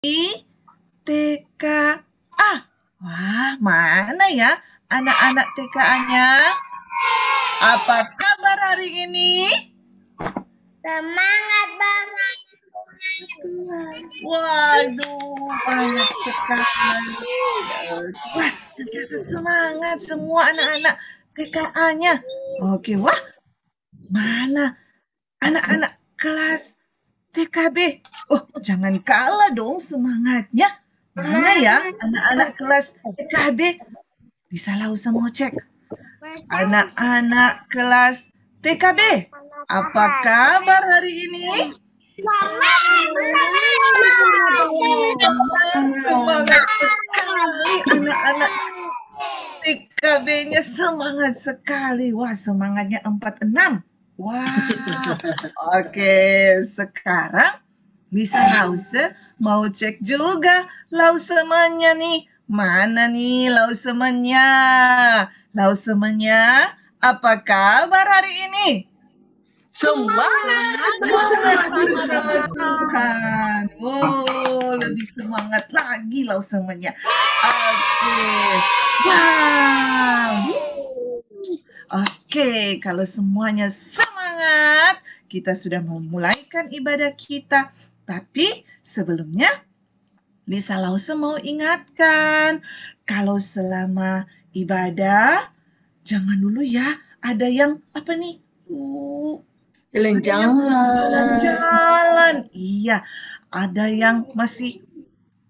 TKA. Wah, mana ya anak-anak TKA-nya? Apa kabar hari ini? Semangat banget. Waduh, banyak sekali. Wah, ternyata semangat semua anak-anak TKA-nya. Oke, wah, mana anak-anak kelas TKB? Oh, jangan kalah dong semangatnya. Mana ya anak-anak kelas TKB? Bisa langsung mau cek. Anak-anak kelas TKB, apa kabar hari ini? Semangat sekali anak-anak TKB-nya, semangat sekali. Wah, semangatnya 46. Wah, oke. Sekarang Lisa Lause mau cek juga lausemennya nih. Mana nih lausemennya? Lausemennya, apa kabar hari ini? Semangat bersama Tuhan. Oh, lebih semangat lagi lausemennya. Oke. Wow. Oke, kalau semuanya semangat, kita sudah memulaikan ibadah kita. Tapi sebelumnya, Lisa Lause mau ingatkan, kalau selama ibadah, jangan dulu ya, ada yang apa nih? Jalan-jalan. Iya, ada yang masih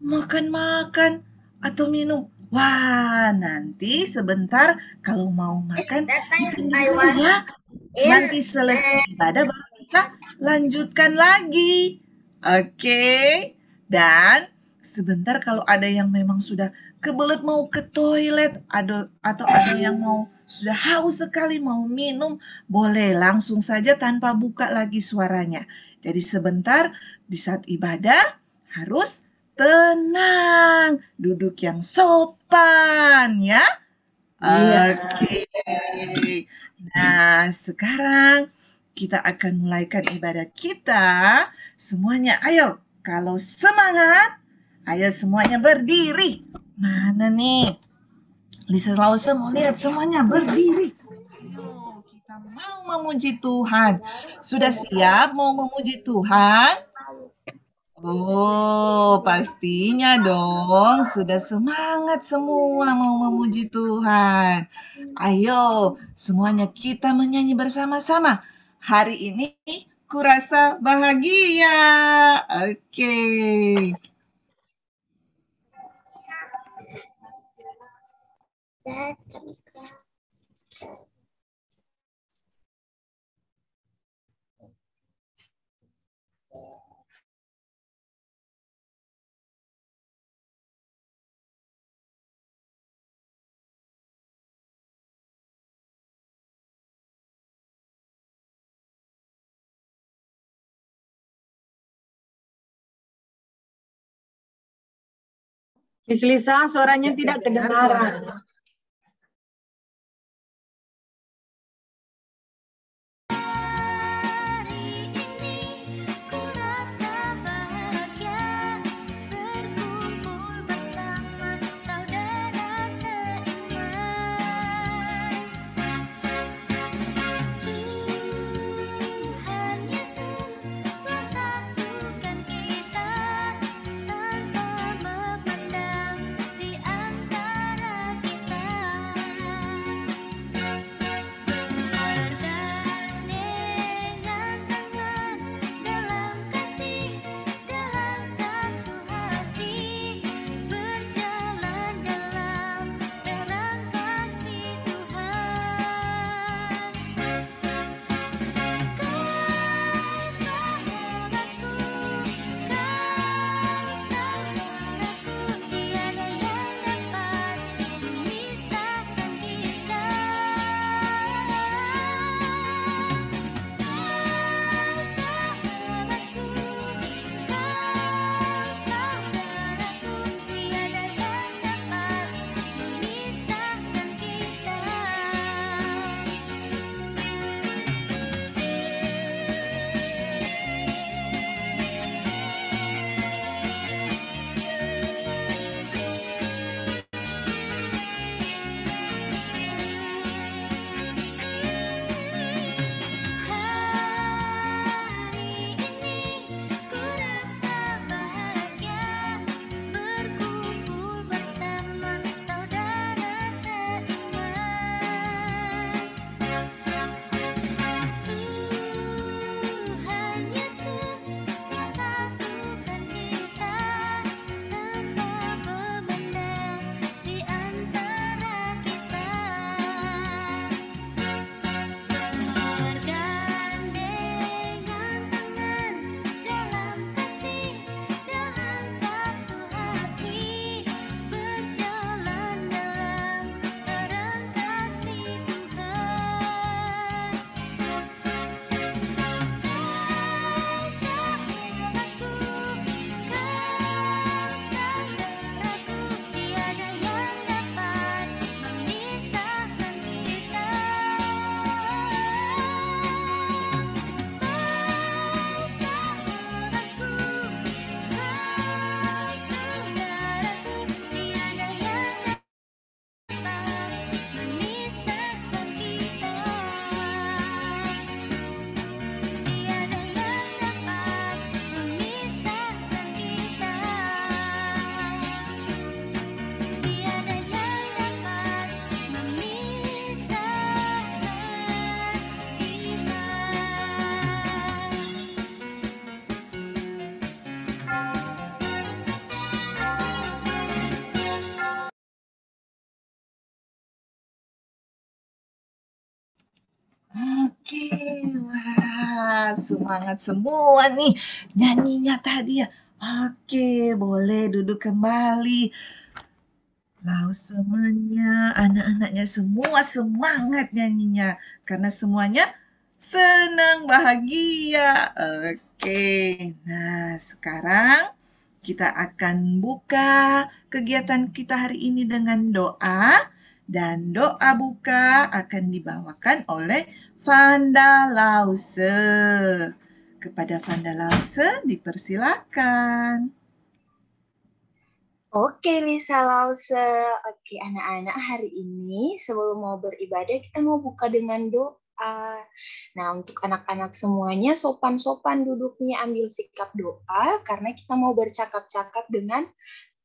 makan-makan atau minum. Wah, nanti sebentar kalau mau makan dipinjam dulu ya. Nanti selesai ibadah baru bisa lanjutkan lagi. Oke. Dan sebentar kalau ada yang memang sudah kebelet mau ke toilet atau ada yang mau sudah haus sekali mau minum, boleh langsung saja tanpa buka lagi suaranya. Jadi sebentar di saat ibadah harus tenang, duduk yang sopan ya. Oke. Nah, sekarang kita akan mulaikan ibadah kita. Semuanya ayo, kalau semangat, ayo semuanya berdiri. Mana nih? Lisa Lause mau lihat semuanya berdiri. Ayo, kita mau memuji Tuhan. Sudah siap mau memuji Tuhan? Oh, pastinya dong. Sudah semangat semua mau memuji Tuhan. Ayo, semuanya kita menyanyi bersama-sama. Hari ini kurasa bahagia. Oke. Miss Lisa, suaranya tidak kedengaran. Tanpa memandang di antara kita. semangat semua nih nyanyinya tadi ya. Oke, boleh duduk kembali. Lausemanya, anak-anaknya semua semangat nyanyinya karena semuanya senang, bahagia. Oke, nah sekarang kita akan buka kegiatan kita hari ini dengan doa dan doa buka akan dibawakan oleh Vanda Lause. Kepada Vanda Lause dipersilakan. Oke, Lisa Lause. Oke, anak-anak, hari ini sebelum mau beribadah, kita mau buka dengan doa. Nah, untuk anak-anak semuanya, sopan-sopan duduknya, ambil sikap doa, karena kita mau bercakap-cakap dengan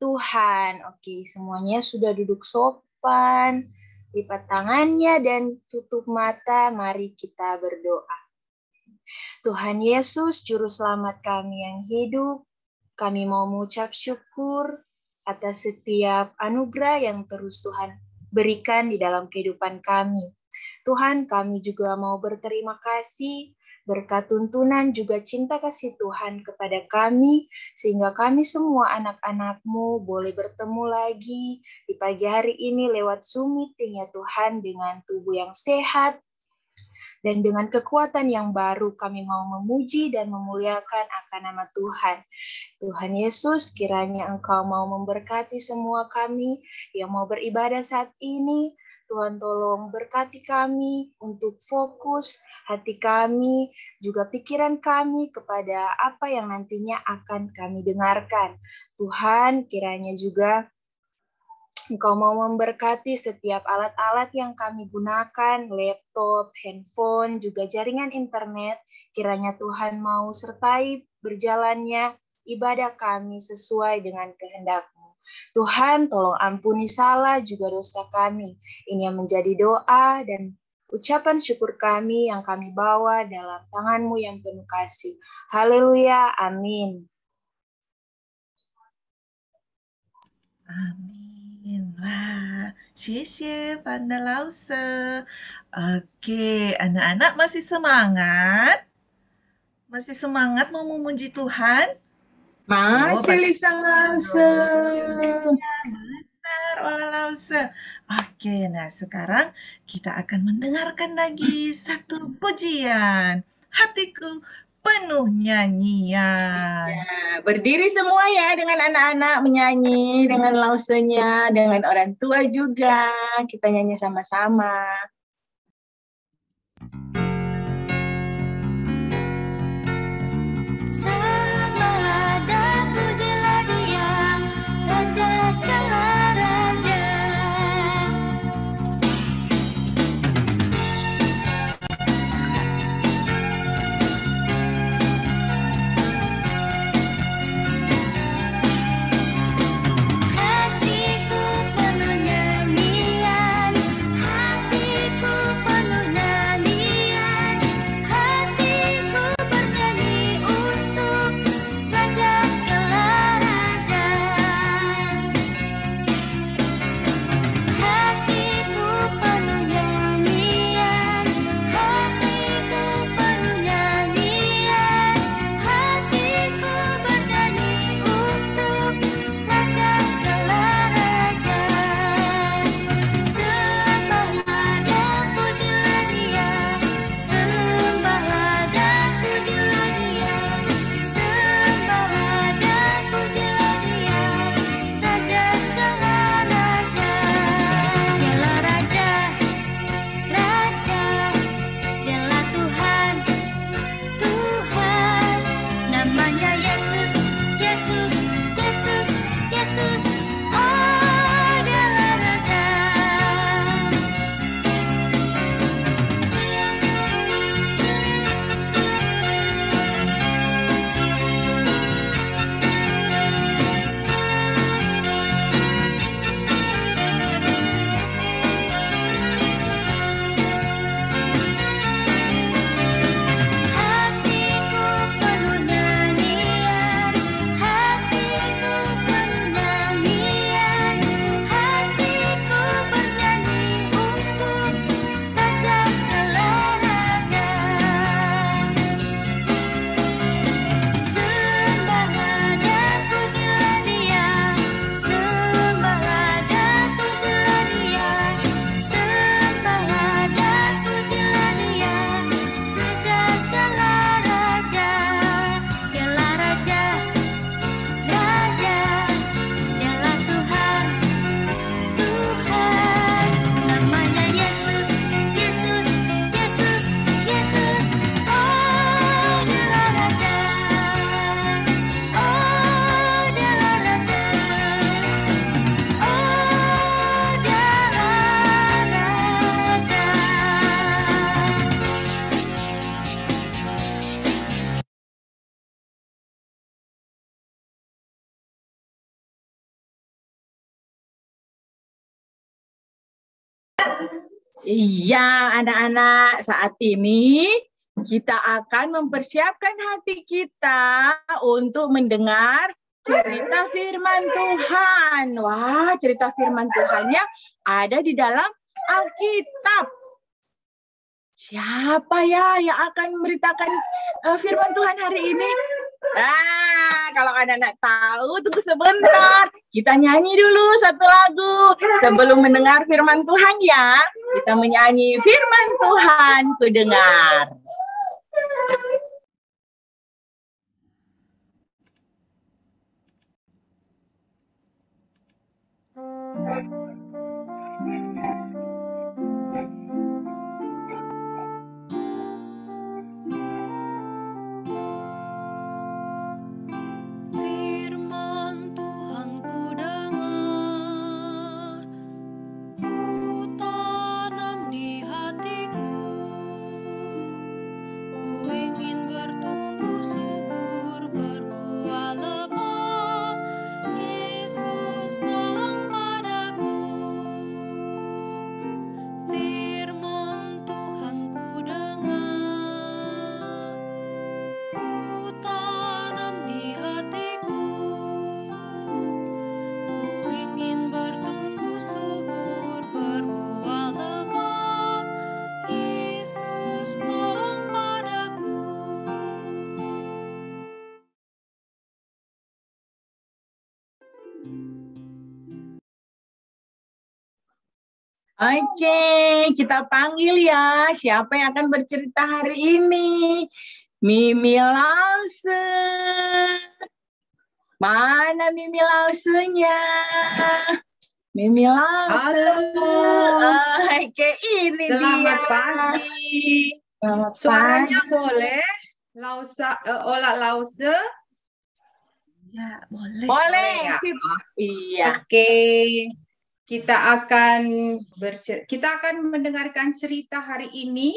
Tuhan. Oke, semuanya sudah duduk sopan, lipat tangannya, dan tutup mata. Mari kita berdoa. Tuhan Yesus, Juru Selamat kami yang hidup, kami mau mengucap syukur atas setiap anugerah yang terus Tuhan berikan di dalam kehidupan kami. Tuhan, kami juga mau berterima kasih berkat tuntunan juga cinta kasih Tuhan kepada kami, sehingga kami semua anak-anak-Mu boleh bertemu lagi di pagi hari ini lewat Zoom meeting ya Tuhan, dengan tubuh yang sehat, dan dengan kekuatan yang baru kami mau memuji dan memuliakan akan nama Tuhan. Tuhan Yesus, kiranya Engkau mau memberkati semua kami yang mau beribadah saat ini. Tuhan tolong berkati kami untuk fokus hati kami, juga pikiran kami kepada apa yang nantinya akan kami dengarkan. Tuhan, kiranya juga Engkau mau memberkati setiap alat-alat yang kami gunakan, laptop, handphone, juga jaringan internet. Kiranya Tuhan mau sertai berjalannya ibadah kami sesuai dengan kehendak-Mu. Tuhan, tolong ampuni salah juga dosa kami. Ini yang menjadi doa dan ucapan syukur kami yang kami bawa dalam tangan-Mu yang penuh kasih. Haleluya, amin. Amin. Wah, 谢谢 Vanda Lause. Oke, anak-anak masih semangat? Masih semangat mau memuji Tuhan? Masih Lisa Lause. Benar, Ola Lause. Oke, nah sekarang kita akan mendengarkan lagi satu pujian. Hatiku penuh nyanyian. Ya, berdiri semua ya dengan anak-anak menyanyi, dengan lausenya, dengan orang tua juga. Kita nyanyi sama-sama. Hatiku penuh nyanyian, hatiku Iya, anak-anak, saat ini kita akan mempersiapkan hati kita untuk mendengar cerita firman Tuhan. Wah, cerita firman Tuhannya ada di dalam Alkitab. Siapa ya yang akan memberitakan firman Tuhan hari ini? Nah, kalau anak-anak tahu, tunggu sebentar. Kita nyanyi dulu satu lagu sebelum mendengar firman Tuhan ya. Kita menyanyi firman Tuhan ku dengar. Firman Tuhan ku dengar, ku tanam di hatiku, ku ingin bertumbuh subur, berbuah lebat. Yesus tolong padaku. Firman Tuhan ku dengar, ku tanam di hatiku, ku ingin bertumbuh subur, berbuah lebat. Yesus tolong padaku. Oke, kita panggil ya. Siapa yang akan bercerita hari ini? Mimi Lause. Mana Mimi Lausenya? Mimi Lause. Halo. Oke, ini Selamat dia. pagi. Selamat Suaranya pagi. boleh? Lausa, Ola Lause? Ya, boleh. Boleh, ya? sip. Iya. Oke. Kita akan mendengarkan cerita hari ini.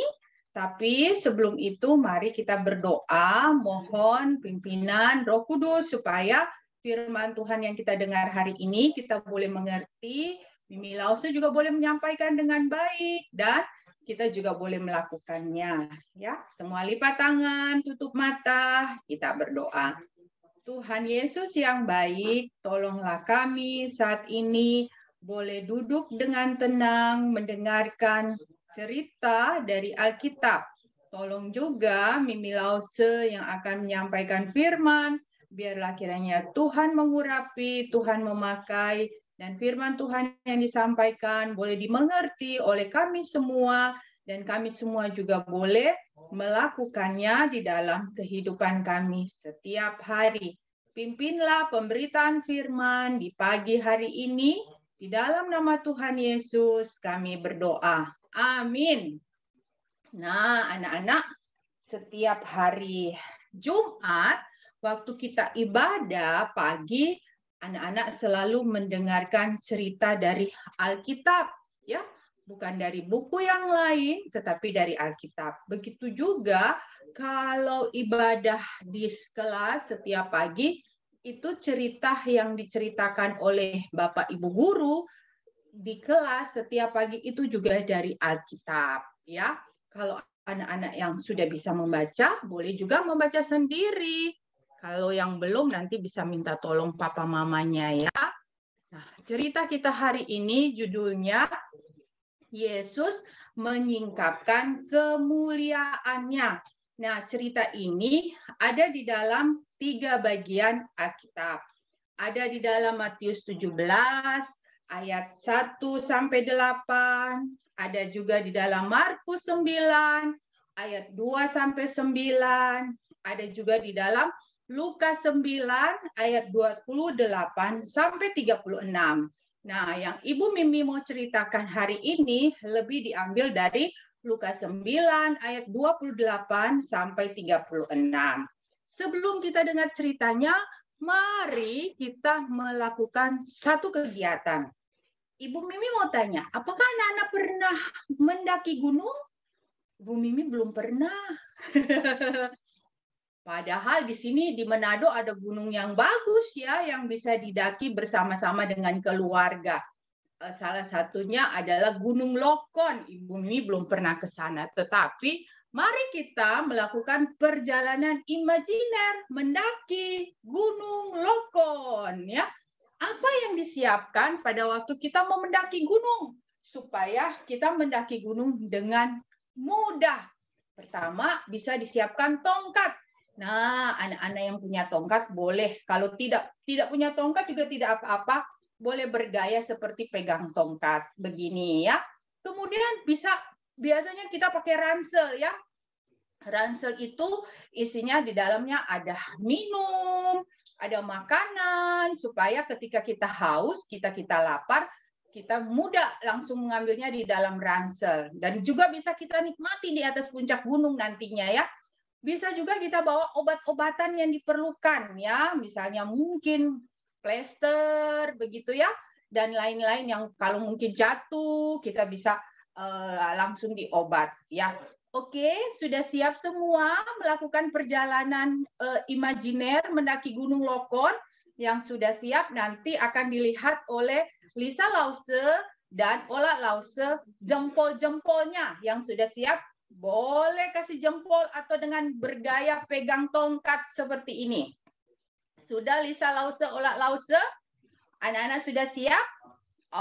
Tapi sebelum itu mari kita berdoa, mohon pimpinan Roh Kudus supaya firman Tuhan yang kita dengar hari ini kita boleh mengerti. Mimi Lause juga boleh menyampaikan dengan baik dan kita juga boleh melakukannya. Ya, semua lipat tangan, tutup mata, kita berdoa. Tuhan Yesus yang baik, tolonglah kami saat ini boleh duduk dengan tenang mendengarkan cerita dari Alkitab. Tolong juga Mimi Lause yang akan menyampaikan firman, biarlah kiranya Tuhan mengurapi, Tuhan memakai, dan firman Tuhan yang disampaikan boleh dimengerti oleh kami semua, dan kami semua juga boleh melakukannya di dalam kehidupan kami setiap hari. Pimpinlah pemberitaan firman di pagi hari ini. Di dalam nama Tuhan Yesus kami berdoa. Amin. Nah, anak-anak, setiap hari Jumat, waktu kita ibadah pagi, anak-anak selalu mendengarkan cerita dari Alkitab, ya, bukan dari buku yang lain, tetapi dari Alkitab. Begitu juga kalau ibadah di kelas setiap pagi, itu cerita yang diceritakan oleh Bapak Ibu guru di kelas setiap pagi itu juga dari Alkitab, ya. Kalau anak-anak yang sudah bisa membaca, boleh juga membaca sendiri. Kalau yang belum, nanti bisa minta tolong papa mamanya ya. Nah, cerita kita hari ini judulnya Yesus menyingkapkan kemuliaannya. Nah, cerita ini ada di dalam 3 bagian Alkitab. Ada di dalam Matius 17 ayat 1 sampai 8, ada juga di dalam Markus 9 ayat 2 sampai 9, ada juga di dalam Lukas 9 ayat 28 sampai 36. Nah, yang Ibu Mimi mau ceritakan hari ini lebih diambil dari Lukas 9 ayat 28 sampai 36. Sebelum kita dengar ceritanya, mari kita melakukan satu kegiatan. Ibu Mimi mau tanya, apakah anak-anak pernah mendaki gunung? Ibu Mimi belum pernah. Padahal di sini di Manado ada gunung yang bagus ya, yang bisa didaki bersama-sama dengan keluarga. Salah satunya adalah Gunung Lokon. Ibu Mimi belum pernah ke sana, tetapi mari kita melakukan perjalanan imajiner mendaki Gunung Lokon, ya. Apa yang disiapkan pada waktu kita mau mendaki gunung supaya kita mendaki gunung dengan mudah? Pertama, bisa disiapkan tongkat. Nah, anak-anak yang punya tongkat boleh. Kalau tidak punya tongkat juga tidak apa-apa, boleh bergaya seperti pegang tongkat begini, ya. Kemudian biasanya kita pakai ransel, ya. Ransel itu isinya di dalamnya ada minum, ada makanan, supaya ketika kita haus, kita lapar, kita mudah langsung mengambilnya di dalam ransel. Dan juga bisa kita nikmati di atas puncak gunung nantinya, ya. Bisa juga kita bawa obat-obatan yang diperlukan, ya. Misalnya mungkin plester, begitu, ya. Dan lain-lain yang kalau mungkin jatuh, kita bisa langsung diobat, ya. Oke, sudah siap semua melakukan perjalanan imajiner mendaki Gunung Lokon? Yang sudah siap nanti akan dilihat oleh Lisa Lause dan Ola Lause jempol-jempolnya. Yang sudah siap boleh kasih jempol atau dengan bergaya pegang tongkat seperti ini. Sudah Lisa Lause, Ola Lause? Anak-anak sudah siap?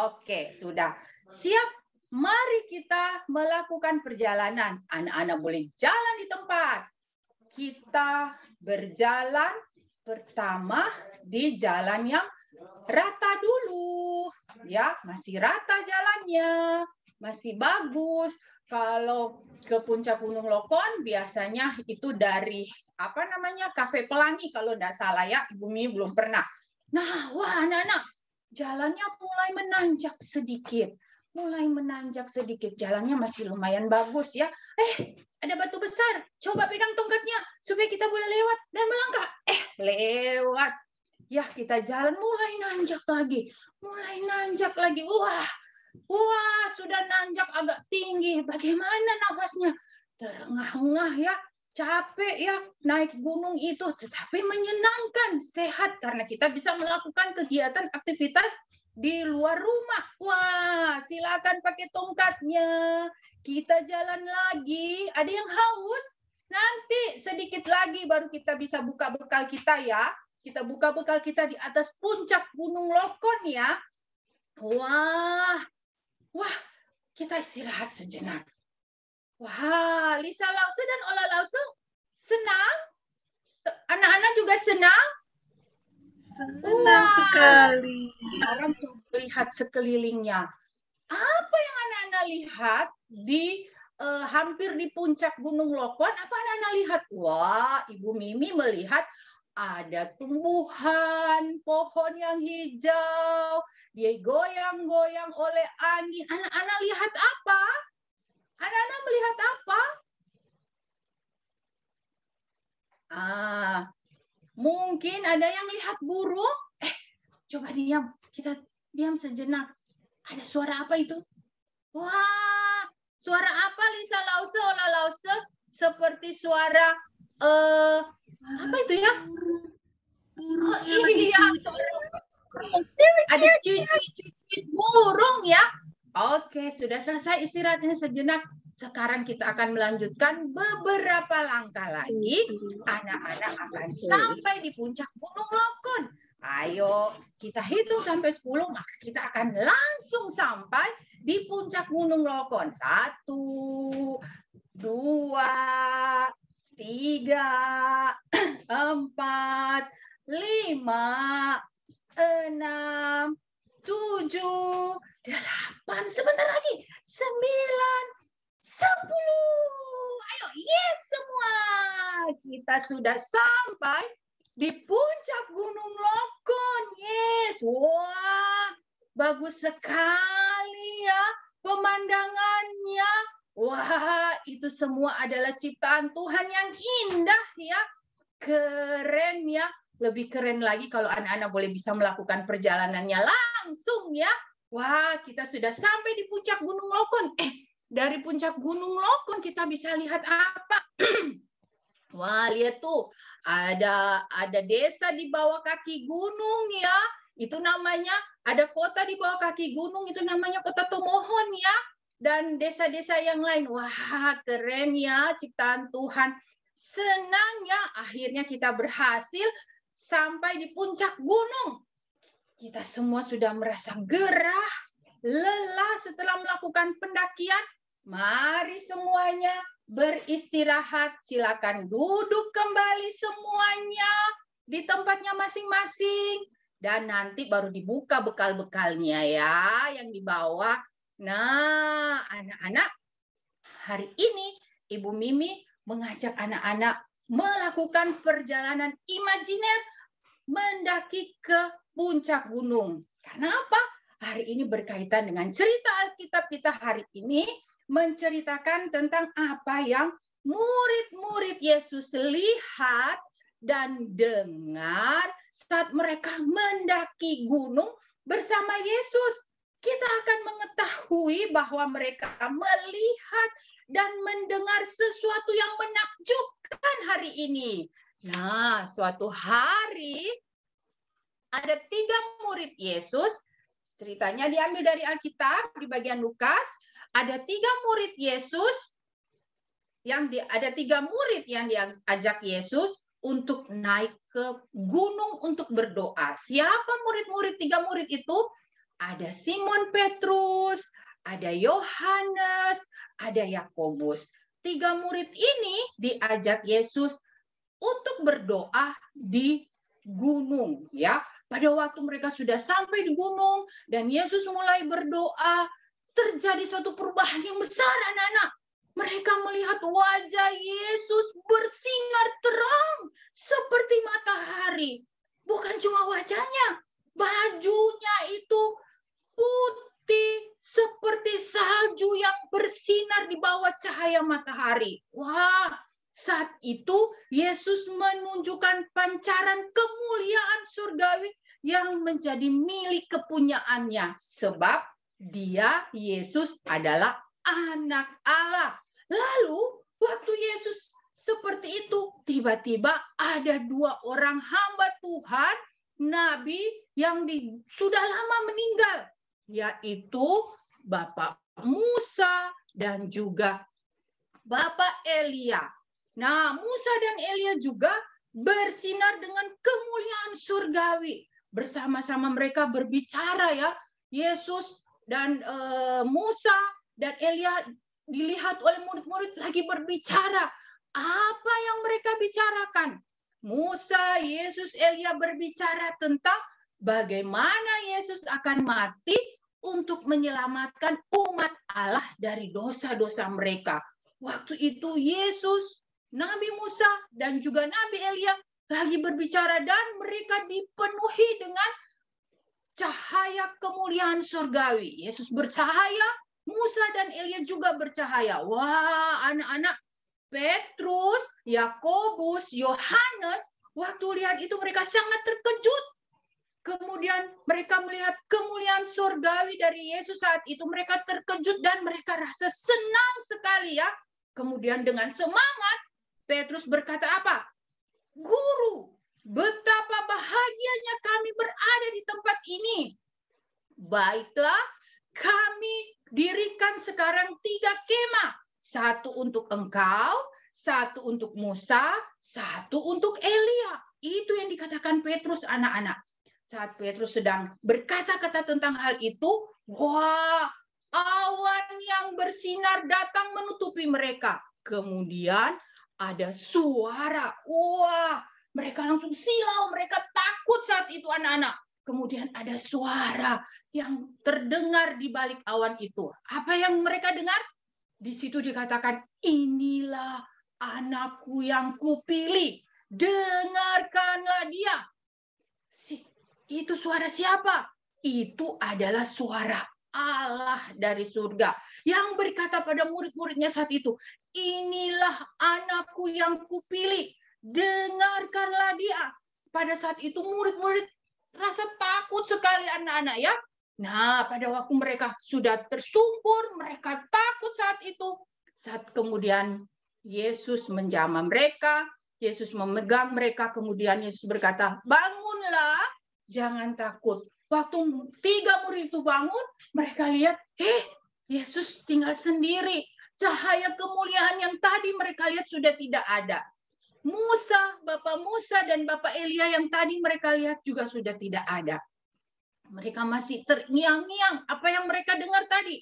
Oke, sudah. Siap. Mari kita melakukan perjalanan. Anak-anak boleh jalan di tempat. Kita berjalan pertama di jalan yang rata dulu. Ya, masih rata jalannya. Masih bagus. Kalau ke puncak Gunung Lokon biasanya itu dari Kafe Pelangi kalau enggak salah, ya. Ibu Mimi belum pernah. Nah, wah anak-anak, jalannya mulai menanjak sedikit. Jalannya masih lumayan bagus, ya. Ada batu besar. Coba pegang tongkatnya supaya kita boleh lewat dan melangkah. Lewat. Ya, kita jalan mulai nanjak lagi. Wah, sudah nanjak agak tinggi. Bagaimana nafasnya? Terengah-engah, ya. Capek, ya. Naik gunung itu, tetapi menyenangkan, sehat karena kita bisa melakukan kegiatan aktivitas di luar rumah. Wah, silakan pakai tongkatnya. Kita jalan lagi. Ada yang haus? Nanti sedikit lagi baru kita bisa buka bekal kita, ya. Kita buka bekal kita di atas puncak Gunung Lokon, ya. Wah, kita istirahat sejenak. Wah, Lisa Lause dan Ola Lause senang? Anak-anak juga senang? Senang sekali. Sekarang coba lihat sekelilingnya. Apa yang anak-anak lihat di hampir di puncak Gunung Lokon? Apa anak-anak lihat? Wah, Ibu Mimi melihat ada tumbuhan pohon yang hijau, dia goyang-goyang oleh angin. Anak-anak lihat apa? Anak-anak melihat apa? Mungkin ada yang lihat burung. Coba diam. Kita diam sejenak. Ada suara apa itu? Wah, suara apa Lisa Lause, Ola Lause? Seperti suara apa itu, ya? Burung Iya. Ada cuit-cuit burung, ya. Oke, sudah selesai istirahatnya sejenak. Sekarang kita akan melanjutkan beberapa langkah lagi. Anak-anak akan sampai di puncak Gunung Lokon. Ayo, kita hitung sampai 10, maka kita akan langsung sampai di puncak Gunung Lokon. 1, 2, 3, 4, 5, 6, 7, 8, sebentar lagi, 9, 10. Ayo, yes semua. Kita sudah sampai di puncak Gunung Lokon. Yes. Wah, bagus sekali, ya, pemandangannya. Wah, itu semua adalah ciptaan Tuhan yang indah, ya. Keren, ya. Lebih keren lagi kalau anak-anak boleh bisa melakukan perjalanannya langsung, ya. Wah, kita sudah sampai di puncak Gunung Lokon. Dari puncak Gunung Lokon kita bisa lihat apa? Wah, lihat tuh. Ada desa di bawah kaki gunung, ya. Itu namanya ada kota di bawah kaki gunung, itu namanya kota Tomohon ya. Dan desa-desa yang lain. Wah, keren ya ciptaan Tuhan. Senang ya, akhirnya kita berhasil sampai di puncak gunung. Kita semua sudah merasa gerah, lelah setelah melakukan pendakian. Mari semuanya beristirahat. Silakan duduk kembali semuanya di tempatnya masing-masing. Dan nanti baru dibuka bekal-bekalnya ya, yang dibawa. Nah, anak-anak, hari ini Ibu Mimi mengajak anak-anak melakukan perjalanan imajiner mendaki ke puncak gunung. Kenapa? Hari ini berkaitan dengan cerita Alkitab kita hari ini menceritakan tentang apa yang murid-murid Yesus lihat dan dengar saat mereka mendaki gunung bersama Yesus. Kita akan mengetahui bahwa mereka melihat dan mendengar sesuatu yang menakjubkan hari ini. Nah, suatu hari ada 3 murid Yesus. Ceritanya diambil dari Alkitab di bagian Lukas. Ada 3 murid Yesus ada 3 murid yang diajak Yesus untuk naik ke gunung untuk berdoa. Siapa murid-murid 3 murid itu? Ada Simon Petrus, ada Yohanes, ada Yakobus. 3 murid ini diajak Yesus untuk berdoa di gunung ya. Pada waktu mereka sudah sampai di gunung dan Yesus mulai berdoa, terjadi suatu perubahan yang besar anak-anak. Mereka melihat wajah Yesus bersinar terang seperti matahari. Bukan cuma wajahnya, bajunya itu putih seperti salju yang bersinar di bawah cahaya matahari. Wah, saat itu Yesus menunjukkan pancaran kemuliaan surgawi yang menjadi milik kepunyaannya. Sebab dia, Yesus adalah anak Allah. Lalu waktu Yesus seperti itu, tiba-tiba ada 2 orang hamba Tuhan, nabi yang sudah lama meninggal, yaitu Bapak Musa dan juga Bapak Elia. Nah, Musa dan Elia juga bersinar dengan kemuliaan surgawi. Bersama-sama mereka berbicara ya. Yesus dan Musa dan Elia dilihat oleh murid-murid lagi berbicara. Apa yang mereka bicarakan? Musa, Yesus, Elia berbicara tentang bagaimana Yesus akan mati untuk menyelamatkan umat Allah dari dosa-dosa mereka. Waktu itu Yesus, Nabi Musa, dan juga Nabi Elia lagi berbicara dan mereka dipenuhi dengan cahaya kemuliaan surgawi. Yesus bercahaya, Musa dan Elia juga bercahaya. Wah, anak-anak, Petrus, Yakobus, Yohanes, waktu lihat itu mereka sangat terkejut. Kemudian mereka melihat kemuliaan surgawi dari Yesus saat itu. Mereka terkejut dan mereka rasa senang sekali ya. Kemudian dengan semangat, Petrus berkata apa? Guru, betapa bahagianya kami berada di tempat ini. Baiklah, kami dirikan sekarang 3 kemah. 1 untuk engkau, 1 untuk Musa, 1 untuk Elia. Itu yang dikatakan Petrus anak-anak. Saat Petrus sedang berkata-kata tentang hal itu, wah, awan yang bersinar datang menutupi mereka. Kemudian ada suara. Wah, mereka langsung silau, mereka takut saat itu anak-anak. Kemudian ada suara yang terdengar di balik awan itu. Apa yang mereka dengar? Di situ dikatakan, inilah anakku yang kupilih. Dengarkanlah dia. Itu suara siapa? Itu adalah suara Allah dari surga yang berkata pada murid-muridnya saat itu, inilah anakku yang kupilih, dengarkanlah dia. Pada saat itu murid-murid rasa takut sekali anak-anak ya. Nah, pada waktu mereka sudah tersungkur, mereka takut saat itu. Saat kemudian Yesus menjamah mereka, Yesus memegang mereka, kemudian Yesus berkata, bangunlah. jangan takut. Waktu 3 murid itu bangun, mereka lihat, Yesus tinggal sendiri. Cahaya kemuliaan yang tadi mereka lihat sudah tidak ada. Bapak Musa dan Bapak Elia yang tadi mereka lihat juga sudah tidak ada. Mereka masih terngiang-ngiang. Apa yang mereka dengar tadi?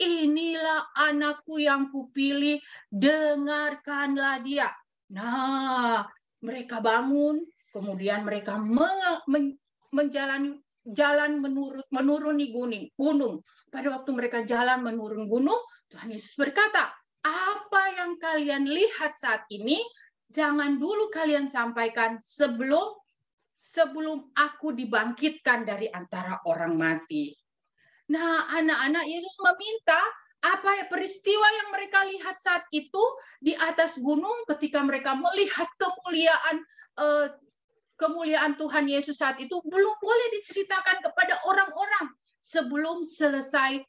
Inilah anakku yang kupilih, dengarkanlah dia. Nah, mereka bangun, kemudian mereka menjalani jalan menuruni gunung. Pada waktu mereka jalan menurun gunung, Tuhan Yesus berkata, apa yang kalian lihat saat ini, jangan dulu kalian sampaikan sebelum aku dibangkitkan dari antara orang mati. Nah, anak-anak, Yesus meminta apa peristiwa yang mereka lihat saat itu di atas gunung ketika mereka melihat kemuliaan Tuhan Yesus saat itu belum boleh diceritakan kepada orang-orang sebelum selesai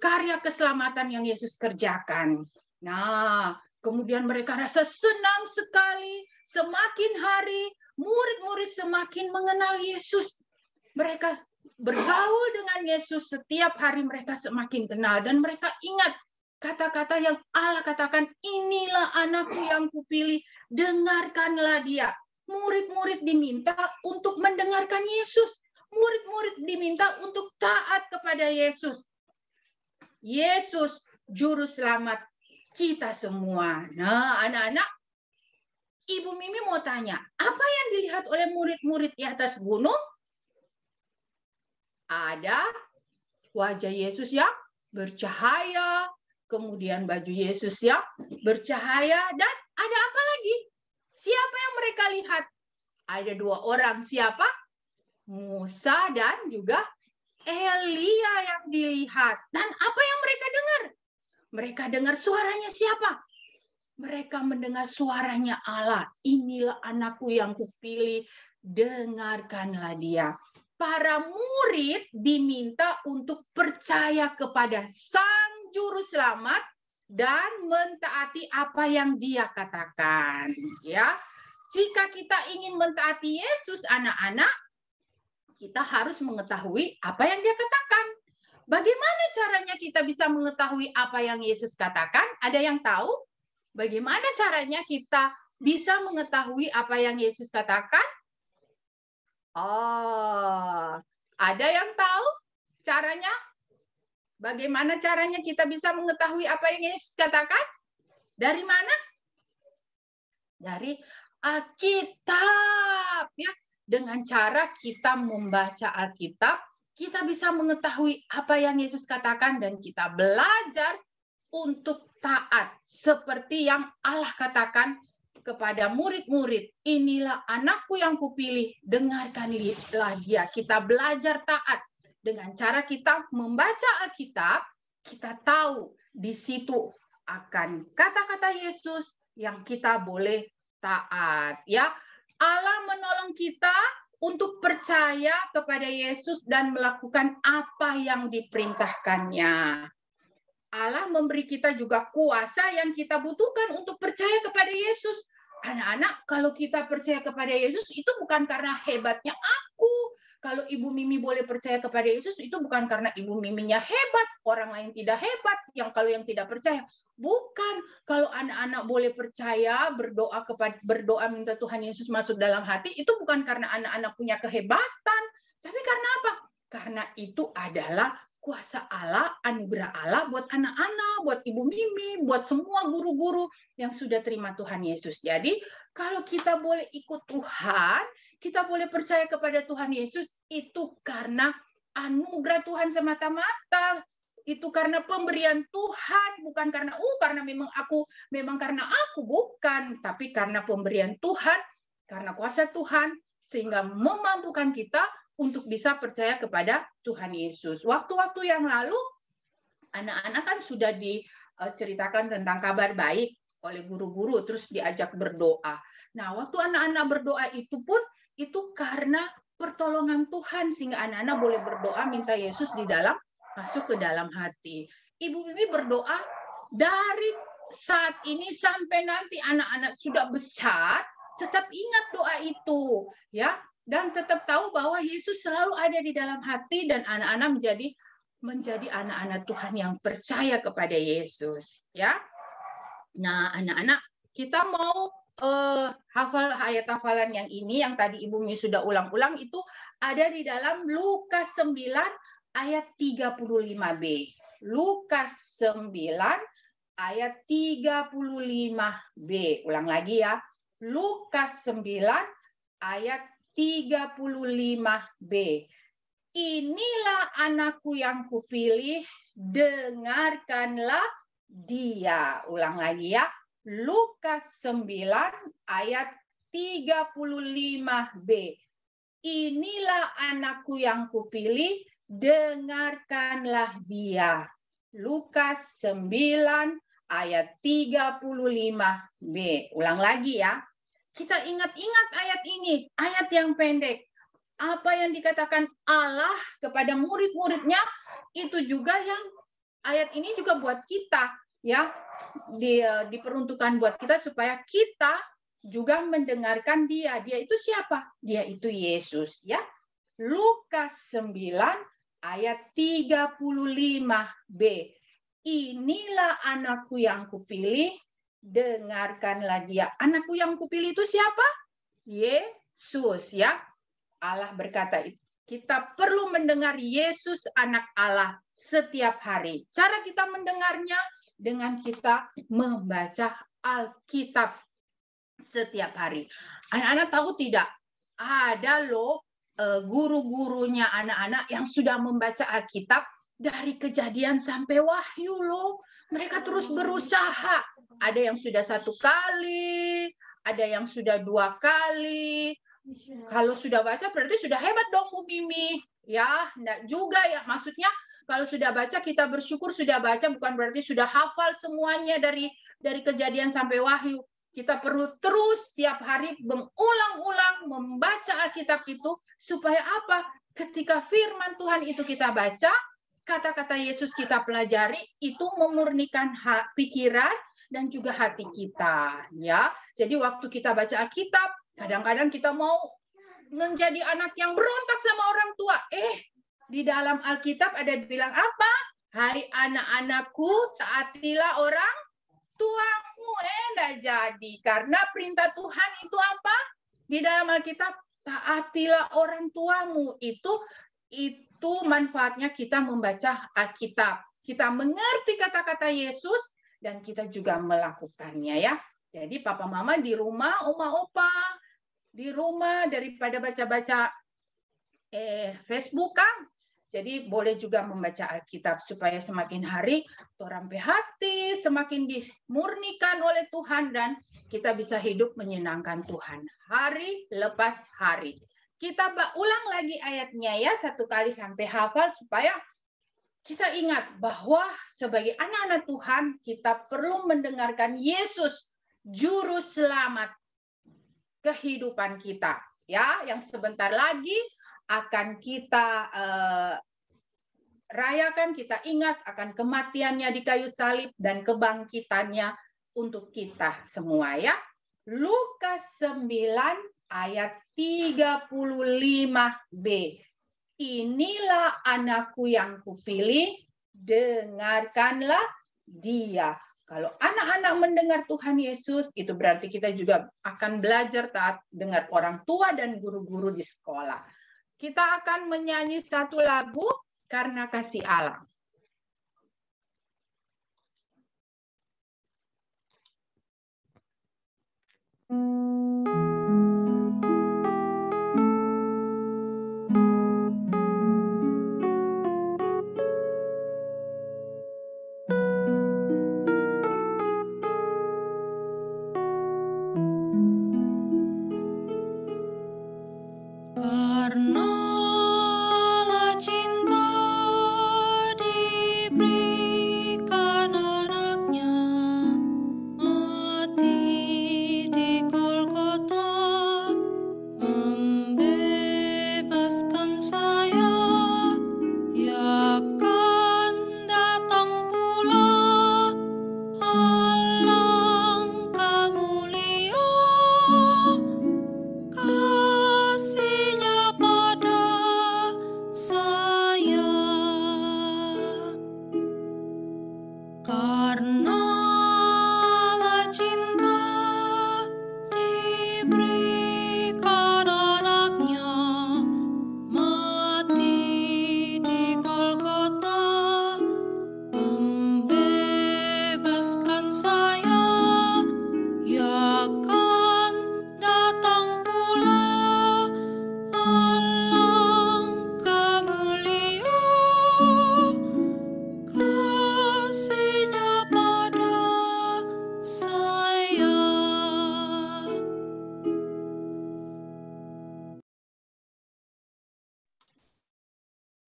karya keselamatan yang Yesus kerjakan. Nah, kemudian mereka rasa senang sekali. Semakin hari, murid-murid semakin mengenal Yesus. Mereka bergaul dengan Yesus setiap hari, mereka semakin kenal. Dan mereka ingat kata-kata yang Allah katakan, inilah anakku yang kupilih, dengarkanlah dia. Murid-murid diminta untuk mendengarkan Yesus. Murid-murid diminta untuk taat kepada Yesus. Yesus, juru selamat kita semua. Nah, anak-anak, Ibu Mimi mau tanya, apa yang dilihat oleh murid-murid di atas gunung? Ada wajah Yesus yang bercahaya, kemudian baju Yesus yang bercahaya, dan ada apa lagi? Siapa yang mereka lihat? Ada 2 orang, siapa? Musa dan juga Elia yang dilihat. Dan apa yang mereka dengar? Mereka dengar suaranya siapa? Mereka mendengar suaranya Allah. Inilah anakku yang kupilih, dengarkanlah dia. Para murid diminta untuk percaya kepada Sang Juru Selamat dan mentaati apa yang dia katakan. Ya, jika kita ingin mentaati Yesus, anak-anak, kita harus mengetahui apa yang dia katakan. Bagaimana caranya kita bisa mengetahui apa yang Yesus katakan? Ada yang tahu? Bagaimana caranya kita bisa mengetahui apa yang Yesus katakan? Oh, ada yang tahu caranya? Bagaimana caranya kita bisa mengetahui apa yang Yesus katakan? Dari mana? Dari Alkitab, ya. Dengan cara kita membaca Alkitab, kita bisa mengetahui apa yang Yesus katakan dan kita belajar untuk taat seperti yang Allah katakan kepada murid-murid. Inilah anakku yang kupilih, dengarkanlah dia. Kita belajar taat dengan cara kita membaca Alkitab. Kita tahu di situ akan kata-kata Yesus yang kita boleh taat, ya. Allah menolong kita untuk percaya kepada Yesus dan melakukan apa yang diperintahkannya. Allah memberi kita juga kuasa yang kita butuhkan untuk percaya kepada Yesus. Anak-anak, kalau kita percaya kepada Yesus, itu bukan karena hebatnya aku. Kalau Ibu Mimi boleh percaya kepada Yesus, itu bukan karena Ibu Miminya hebat, orang lain tidak hebat. Kalau yang tidak percaya, bukan. Kalau anak-anak boleh percaya, berdoa minta Tuhan Yesus masuk dalam hati, itu bukan karena anak-anak punya kehebatan. Tapi karena apa? Karena itu adalah kuasa Allah, anugerah Allah buat anak-anak, buat Ibu Mimi, buat semua guru-guru yang sudah terima Tuhan Yesus. Jadi, kalau kita boleh ikut Tuhan, kita boleh percaya kepada Tuhan Yesus, itu karena anugerah Tuhan semata-mata. Itu karena pemberian Tuhan, bukan karena karena aku, bukan, tapi karena pemberian Tuhan, karena kuasa Tuhan, sehingga memampukan kita untuk bisa percaya kepada Tuhan Yesus. Waktu-waktu yang lalu, anak-anak kan sudah diceritakan tentang kabar baik oleh guru-guru, terus diajak berdoa. Nah, waktu anak-anak berdoa itu pun, itu karena pertolongan Tuhan, sehingga anak-anak boleh berdoa minta Yesus masuk ke dalam hati. Ibu Mimi berdoa dari saat ini sampai nanti anak-anak sudah besar, tetap ingat doa itu, ya. dan tetap tahu bahwa Yesus selalu ada di dalam hati dan anak-anak menjadi anak-anak Tuhan yang percaya kepada Yesus, ya. Nah, anak-anak, kita mau hafal ayat hafalan yang ini yang tadi Ibu Mi sudah ulang-ulang, itu ada di dalam Lukas 9 ayat 35b. Lukas 9 ayat 35b. Ulang lagi ya. Lukas 9 ayat 35b. Inilah anakku yang kupilih, dengarkanlah dia. Ulang lagi ya. Lukas 9 ayat 35b. Inilah anakku yang kupilih, dengarkanlah dia. Lukas 9 ayat 35b. Ulang lagi ya. Kita ingat-ingat ayat ini, ayat yang pendek. Apa yang dikatakan Allah kepada murid-muridnya, itu juga yang ayat ini juga buat kita, ya. Diperuntukkan buat kita supaya kita juga mendengarkan dia. Dia itu siapa? Dia itu Yesus, ya. Lukas 9 ayat 35b. Inilah anakku yang kupilih, dengarkanlah dia. Anakku yang kupilih itu siapa? Yesus, ya. Allah berkata, kita perlu mendengar Yesus anak Allah setiap hari. Cara kita mendengarnya dengan kita membaca Alkitab setiap hari. Anak-anak tahu tidak? Ada loh guru-gurunya anak-anak yang sudah membaca Alkitab dari Kejadian sampai Wahyu loh. Mereka terus berusaha. Ada yang sudah 1 kali, ada yang sudah 2 kali. Kalau sudah baca berarti sudah hebat dong Bu Mimi. Ya, enggak juga ya. Maksudnya kalau sudah baca kita bersyukur sudah baca, bukan berarti sudah hafal semuanya dari Kejadian sampai Wahyu. Kita perlu terus setiap hari mengulang-ulang membaca Alkitab itu supaya apa? Ketika firman Tuhan itu kita baca, kata-kata Yesus kita pelajari, itu memurnikan pikiran dan juga hati kita, ya. Jadi waktu kita baca Alkitab, kadang-kadang kita mau menjadi anak yang berontak sama orang tua. Di dalam Alkitab ada bilang apa? Hai anak-anakku, taatilah orang tuamu. Enggak jadi. Karena perintah Tuhan itu apa? Di dalam Alkitab, taatilah orang tuamu. Itu manfaatnya kita membaca Alkitab. Kita mengerti kata-kata Yesus dan kita juga melakukannya, ya. Jadi papa mama di rumah, oma opa di rumah, daripada baca-baca Facebook kan. Jadi boleh juga membaca Alkitab supaya semakin hari orang hati semakin dimurnikan oleh Tuhan dan kita bisa hidup menyenangkan Tuhan hari lepas hari. Kita ulang lagi ayatnya ya 1 kali sampai hafal supaya kita ingat bahwa sebagai anak-anak Tuhan kita perlu mendengarkan Yesus juru selamat kehidupan kita, ya, yang sebentar lagi akan kita rayakan, kita ingat akan kematiannya di kayu salib dan kebangkitannya untuk kita semua, ya. Lukas 9 ayat 35b. Inilah anakku yang kupilih, dengarkanlah dia. Kalau anak-anak mendengar Tuhan Yesus, itu berarti kita juga akan belajar taat dengar orang tua dan guru-guru di sekolah. Kita akan menyanyi satu lagu, Karena Kasih Allah. Karenalah cinta diberikan anaknya, mati di Golgota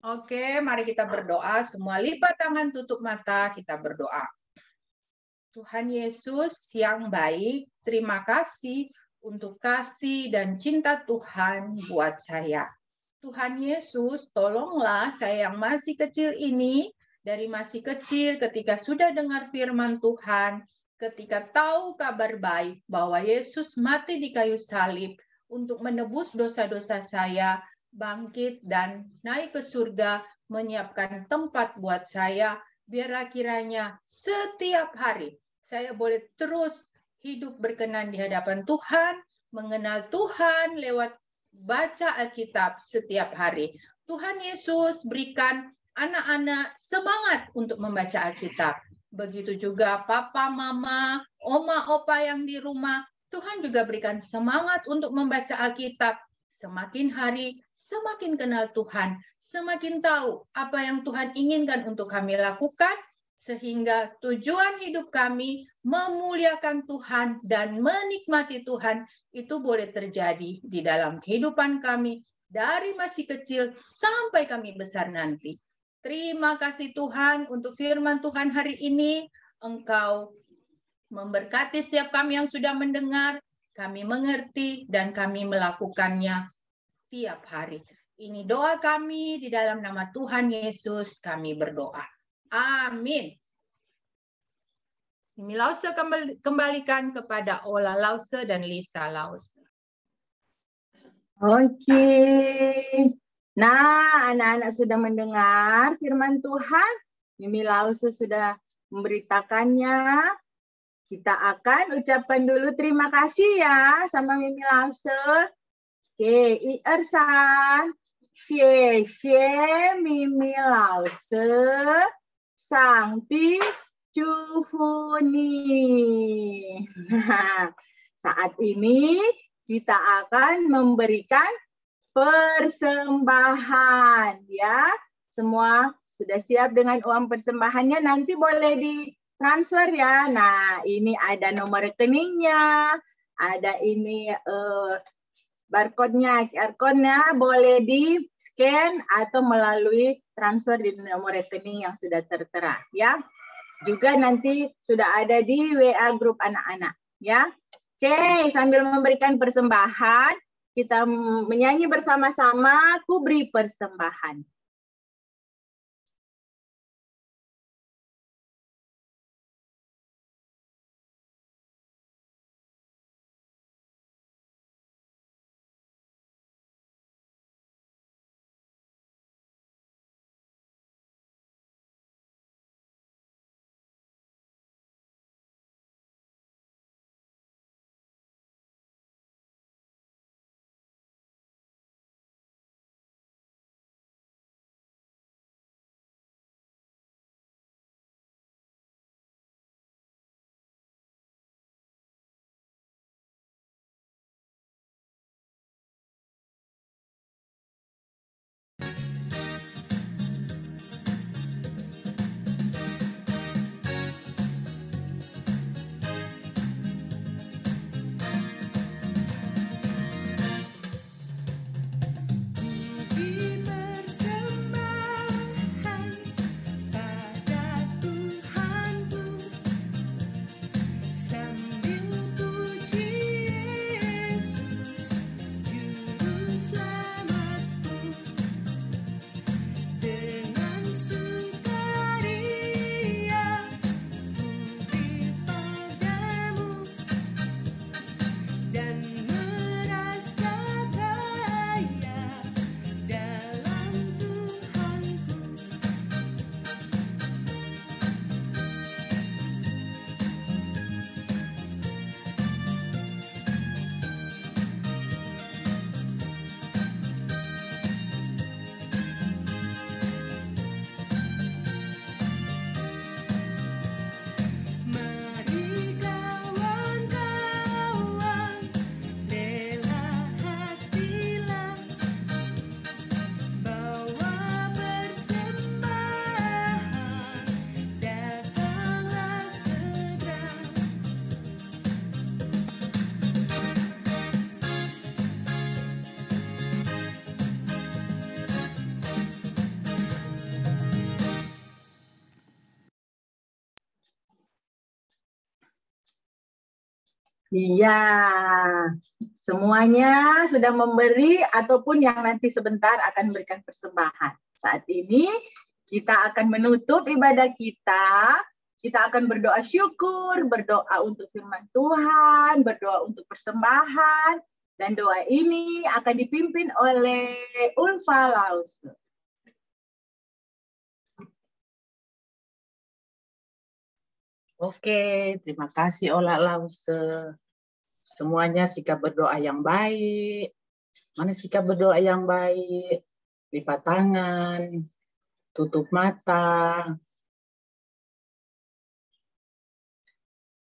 Oke, mari kita berdoa. Semua lipat tangan, tutup mata, kita berdoa. Tuhan Yesus yang baik, terima kasih untuk kasih dan cinta Tuhan buat saya. Tuhan Yesus, tolonglah saya yang masih kecil ini, dari masih kecil ketika sudah dengar firman Tuhan, ketika tahu kabar baik bahwa Yesus mati di kayu salib untuk menebus dosa-dosa saya, bangkit dan naik ke surga, menyiapkan tempat buat saya, biarlah kiranya setiap hari saya boleh terus hidup berkenan di hadapan Tuhan, mengenal Tuhan lewat baca Alkitab setiap hari. Tuhan Yesus berikan anak-anak semangat untuk membaca Alkitab. Begitu juga papa, mama, oma, opa yang di rumah. Tuhan juga berikan semangat untuk membaca Alkitab. Semakin hari, semakin kenal Tuhan. Semakin tahu apa yang Tuhan inginkan untuk kami lakukan. Sehingga tujuan hidup kami memuliakan Tuhan dan menikmati Tuhan itu boleh terjadi di dalam kehidupan kami dari masih kecil sampai kami besar nanti. Terima kasih Tuhan untuk firman Tuhan hari ini. Engkau memberkati setiap kami yang sudah mendengar, kami mengerti dan kami melakukannya tiap hari. Ini doa kami di dalam nama Tuhan Yesus kami berdoa. Amin. Mimi Lause kembalikan kepada Ola Lause dan Lisa Lause. Oke. Nah, anak-anak sudah mendengar firman Tuhan. Mimi Lause sudah memberitakannya. Kita akan ucapkan dulu terima kasih ya sama Mimi Lause. Oke, Ersan. Xie Mimi Lause. Sangti Cuhuni. Nah, saat ini kita akan memberikan persembahan ya. Semua sudah siap dengan uang persembahannya, nanti boleh ditransfer ya. Nah, ini ada nomor rekeningnya, ada ini barcode-nya, QR code-nya, boleh di-scan atau melalui transfer di nomor rekening yang sudah tertera ya. Juga nanti sudah ada di WA grup anak-anak ya. Oke, sambil memberikan persembahan, kita menyanyi bersama-sama, Ku Beri Persembahan. Iya, semuanya sudah memberi ataupun yang nanti sebentar akan memberikan persembahan. Saat ini kita akan menutup ibadah kita. Kita akan berdoa syukur, berdoa untuk firman Tuhan, berdoa untuk persembahan. Dan doa ini akan dipimpin oleh Ulfa Lause. Oke, terima kasih Ola Lause. Semuanya sikap berdoa yang baik. Mana sikap berdoa yang baik? Lipat tangan, tutup mata.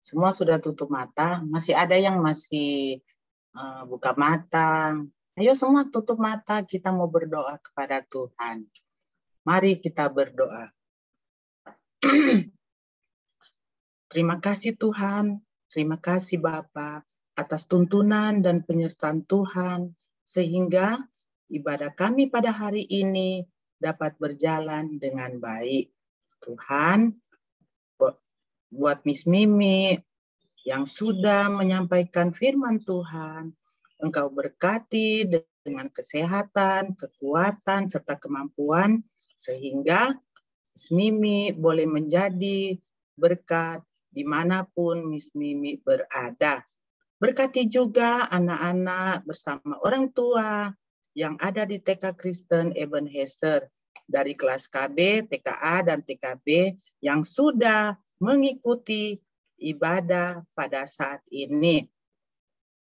Semua sudah tutup mata. Masih ada yang masih buka mata. Ayo semua tutup mata. Kita mau berdoa kepada Tuhan. Mari kita berdoa. Terima kasih Tuhan. Terima kasih Bapa atas tuntunan dan penyertaan Tuhan, sehingga ibadah kami pada hari ini dapat berjalan dengan baik. Tuhan, buat Miss Mimi yang sudah menyampaikan firman Tuhan, Engkau berkati dengan kesehatan, kekuatan, serta kemampuan, sehingga Miss Mimi boleh menjadi berkat dimanapun Miss Mimi berada. Berkati juga anak-anak bersama orang tua yang ada di TK Kristen Ebenezer dari kelas KB, TKA, dan TKB yang sudah mengikuti ibadah pada saat ini.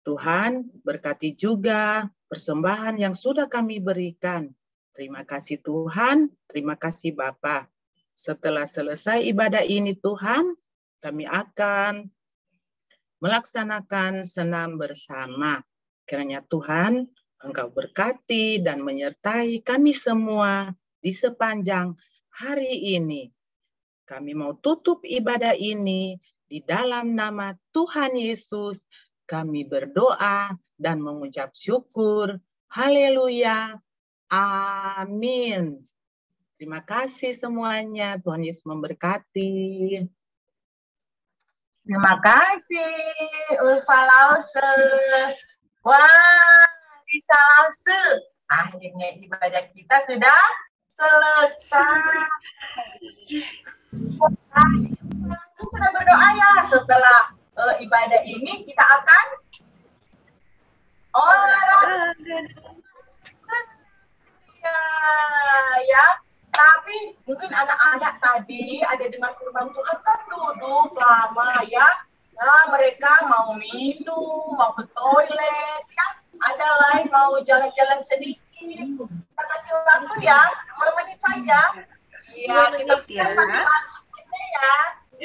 Tuhan berkati juga persembahan yang sudah kami berikan. Terima kasih Tuhan, terima kasih Bapa. Setelah selesai ibadah ini Tuhan, kami akan melaksanakan senam bersama. Kiranya Tuhan, Engkau berkati dan menyertai kami semua di sepanjang hari ini. Kami mau tutup ibadah ini di dalam nama Tuhan Yesus. Kami berdoa dan mengucap syukur. Haleluya. Amin. Terima kasih semuanya. Tuhan Yesus memberkati. Terima kasih, Ulfa Lause. Wah, Lisa Lause. Akhirnya ibadah kita sudah selesai. Sudah berdoa ya. Setelah ibadah ini kita akan olahraga. Ya. Tapi mungkin anak-anak tadi ada dengar firman Tuhan kan duduk lama ya. Nah, mereka mau minum, mau ke toilet, ya. Ada lain mau jalan-jalan sedikit. Kita kasih waktu ya, 2 menit saja. Iya, kita ya.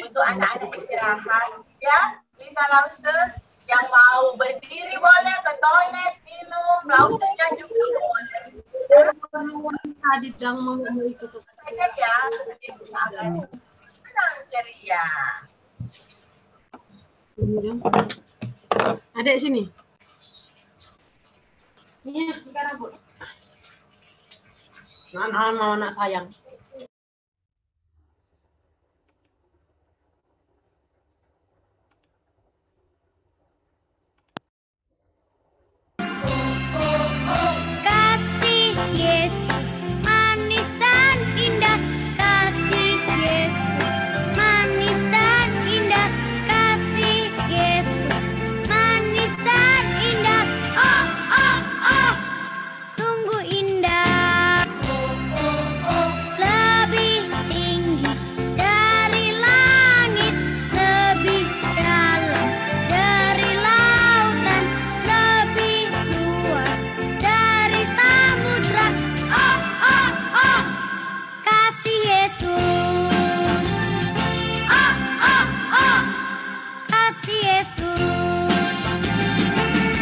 Untuk anak-anak istirahat ya. Bisa langsung yang mau berdiri boleh, ke toilet, minum, langsungnya juga boleh. Tadi sedang mau ikut saja ya, senang ceria. Ada sini. Iya, sekarang Bu. Mau anak sayang. Kasih Yesus manis dan indah, kasih Yesus manis dan indah, kasih Yesus manis dan indah. Oh oh oh, sungguh indah. Lebih tinggi dari langit, lebih dalam dari lautan, lebih luas dari samudra. Oh oh oh, kasih Yesus. Oh oh oh, kasih Yesus.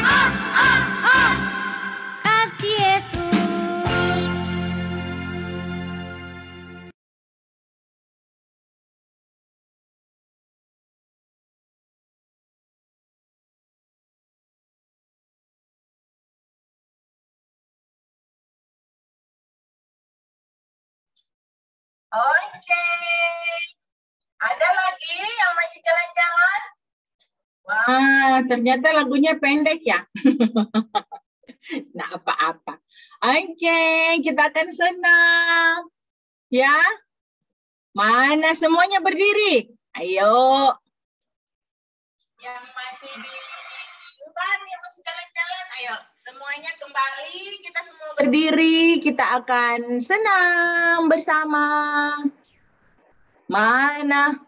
Oh oh oh, kasih Yesus. Oke. Ada lagi yang masih jalan-jalan? Wah, ternyata lagunya pendek ya. Nah, apa-apa. Oke, kita akan senam. Ya, mana semuanya berdiri? Ayo. Yang masih di depan, yang masih jalan-jalan, ayo. Semuanya kembali, kita semua berdiri. Kita akan senam bersama. Mana?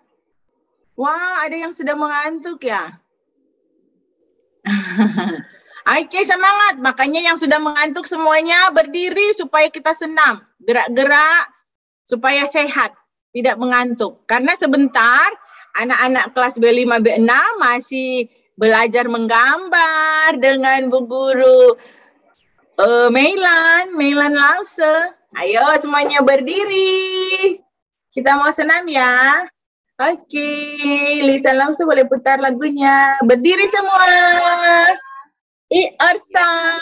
Wah, ada yang sudah mengantuk ya? Oke, semangat. Makanya yang sudah mengantuk semuanya berdiri supaya kita senam. Gerak-gerak supaya sehat, tidak mengantuk. Karena sebentar anak-anak kelas B5, B6 masih belajar menggambar dengan Bu Guru Meilan Lause. Ayo semuanya berdiri. Kita mau senam ya. Oke, Lisa Lause boleh putar lagunya. Berdiri semua. Arsan.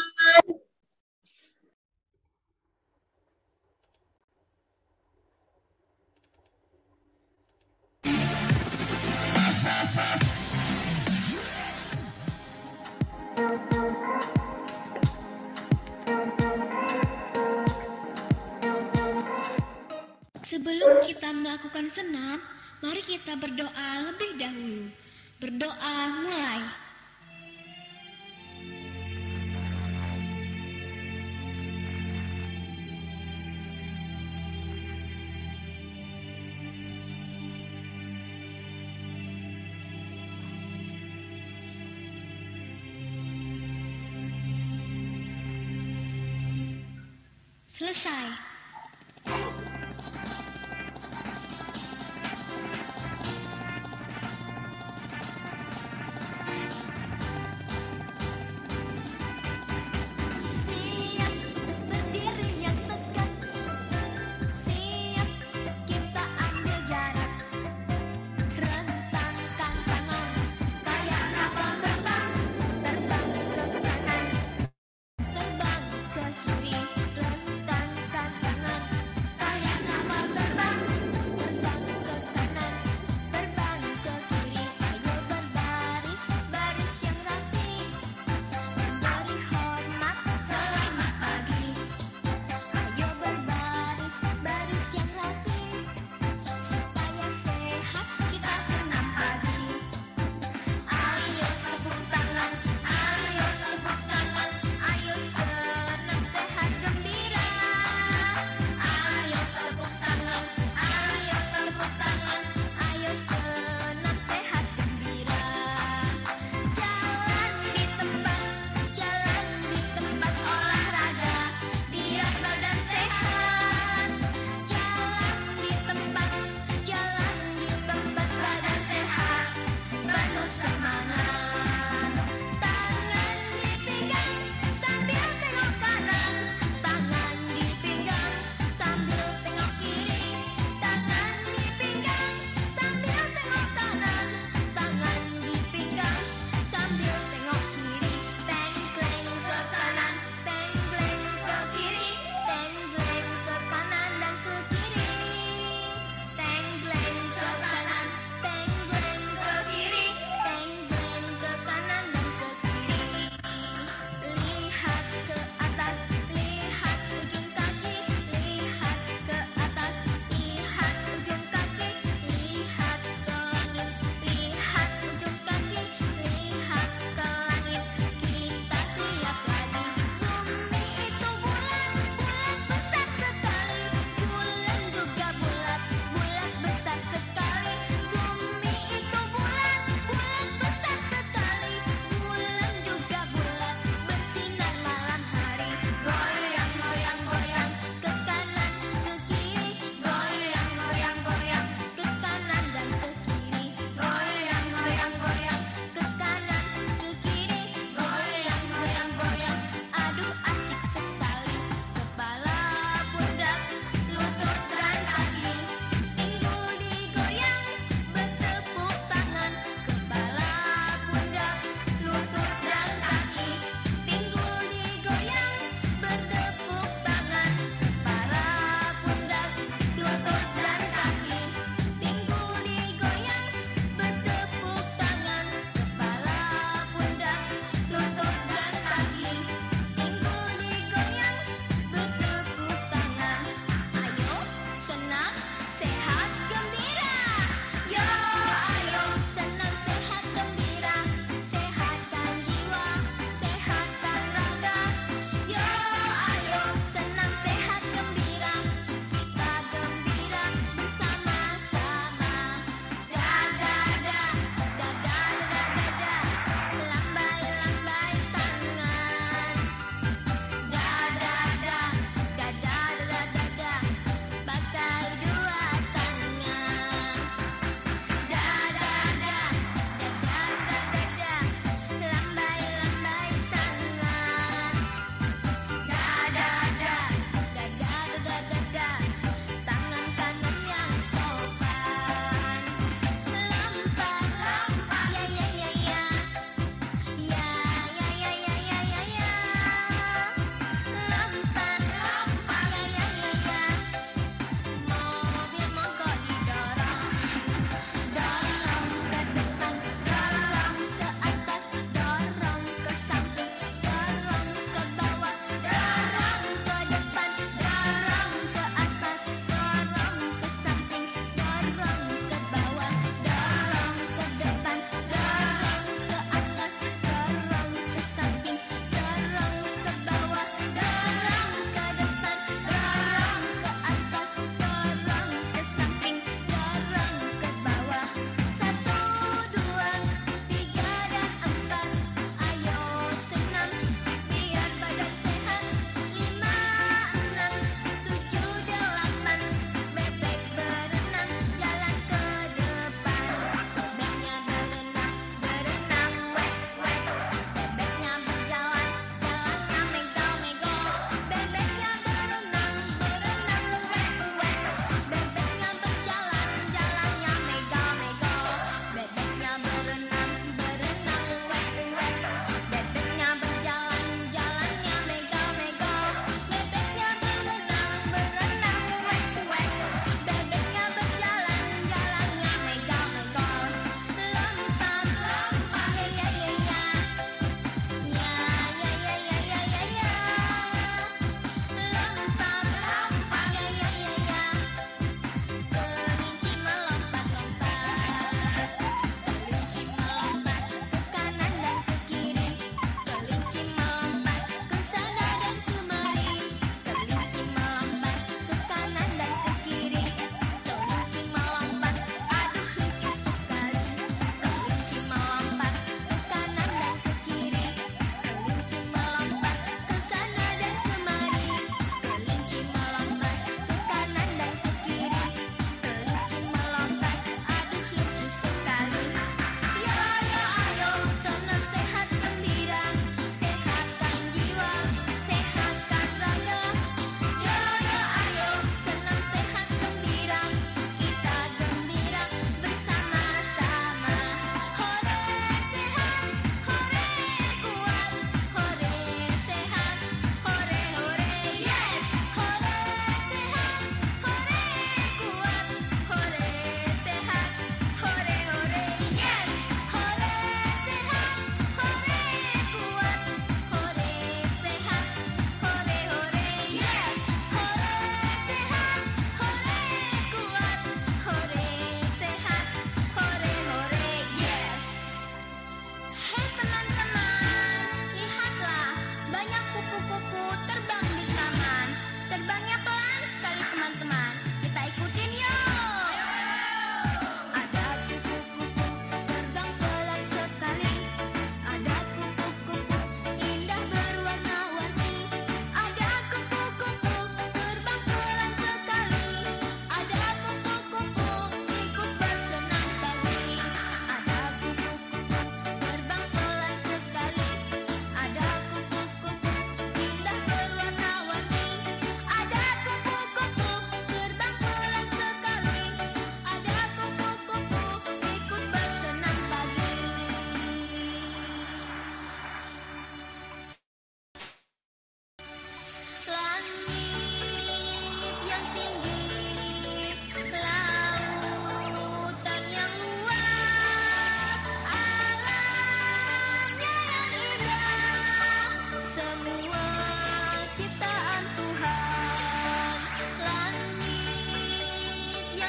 Sebelum kita melakukan senam, mari kita berdoa lebih dahulu. Berdoa mulai. Selesai. Siap berdiri yang tegak. Siap kita ambil jarak. Rentangkan tangan kayak kapal terbang. Terbang ke kanan, terbang ke kiri. Rentangkan tangan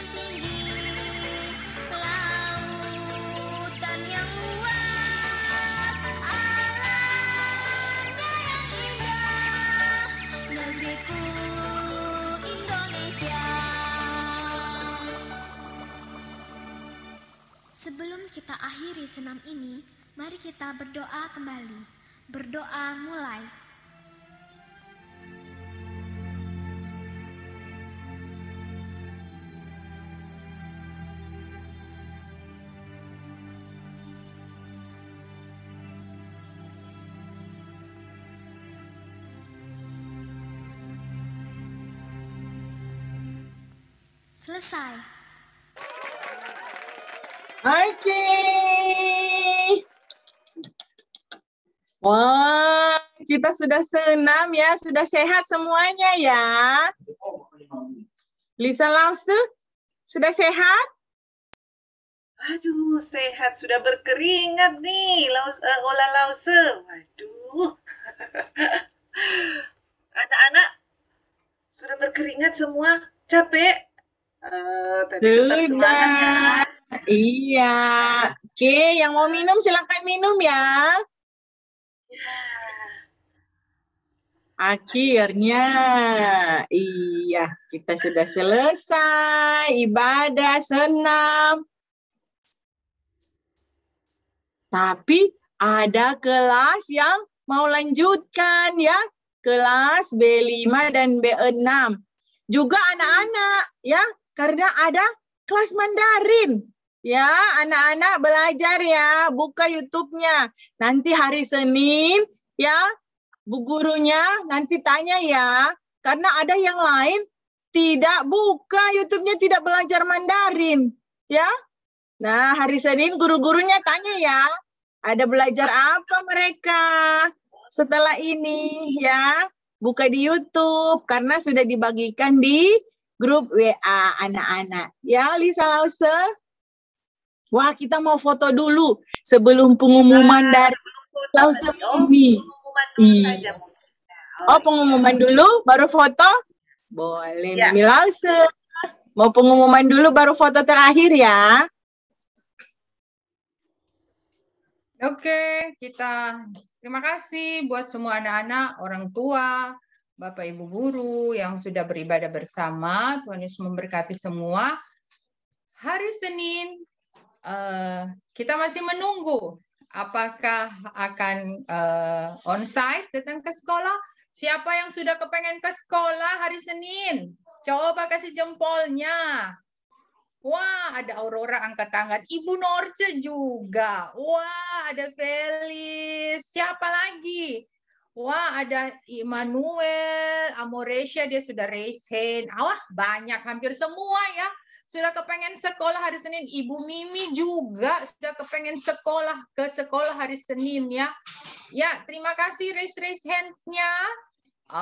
yang tinggi, lautan yang luas, alamnya yang indah, negeriku Indonesia. Sebelum kita akhiri senam ini, mari kita berdoa kembali. Berdoa mulai. Selesai. Oke. Wah, kita sudah senam ya, sudah sehat semuanya ya. Lisa Lause, sudah sehat? Aduh, sehat. Sudah berkeringat nih, Ola Lause. Waduh. Anak-anak sudah berkeringat semua. Capek? Tapi tetap semangat ya. Iya. Oke, yang mau minum silakan minum ya. Akhirnya, iya, kita sudah selesai ibadah senam. Tapi ada kelas yang mau lanjutkan ya, kelas B5 dan B6. Juga anak-anak ya, karena ada kelas Mandarin. Ya, anak-anak belajar ya, buka YouTube-nya. Nanti hari Senin ya, Bu gurunya nanti tanya ya, karena ada yang lain tidak buka YouTube-nya, tidak belajar Mandarin, ya. Nah, hari Senin guru-gurunya tanya ya, ada belajar apa mereka setelah ini ya, buka di YouTube karena sudah dibagikan di grup WA anak-anak. Ya, Lisa Lause. Wah, kita mau foto dulu sebelum pengumuman dari Lause ini. Pengumuman dulu saja, Bu. Oh, pengumuman dulu baru foto? Boleh, Ya. Mimi Lause. Mau pengumuman dulu baru foto terakhir ya. Oke, terima kasih buat semua anak-anak, orang tua, Bapak Ibu guru yang sudah beribadah bersama. Tuhan Yesus memberkati semua. Hari Senin kita masih menunggu apakah akan onsite datang ke sekolah. Siapa yang sudah kepengen ke sekolah hari Senin? Coba kasih jempolnya. Wah, ada Aurora angkat tangan. Ibu Norce juga. Wah, ada Felis. Siapa lagi? Wah, ada Immanuel, Amoresia, dia sudah raise hand. Wah, banyak, hampir semua ya. Sudah kepengen sekolah hari Senin. Ibu Mimi juga sudah kepengen ke sekolah hari Senin ya. Ya, terima kasih raise hands-nya.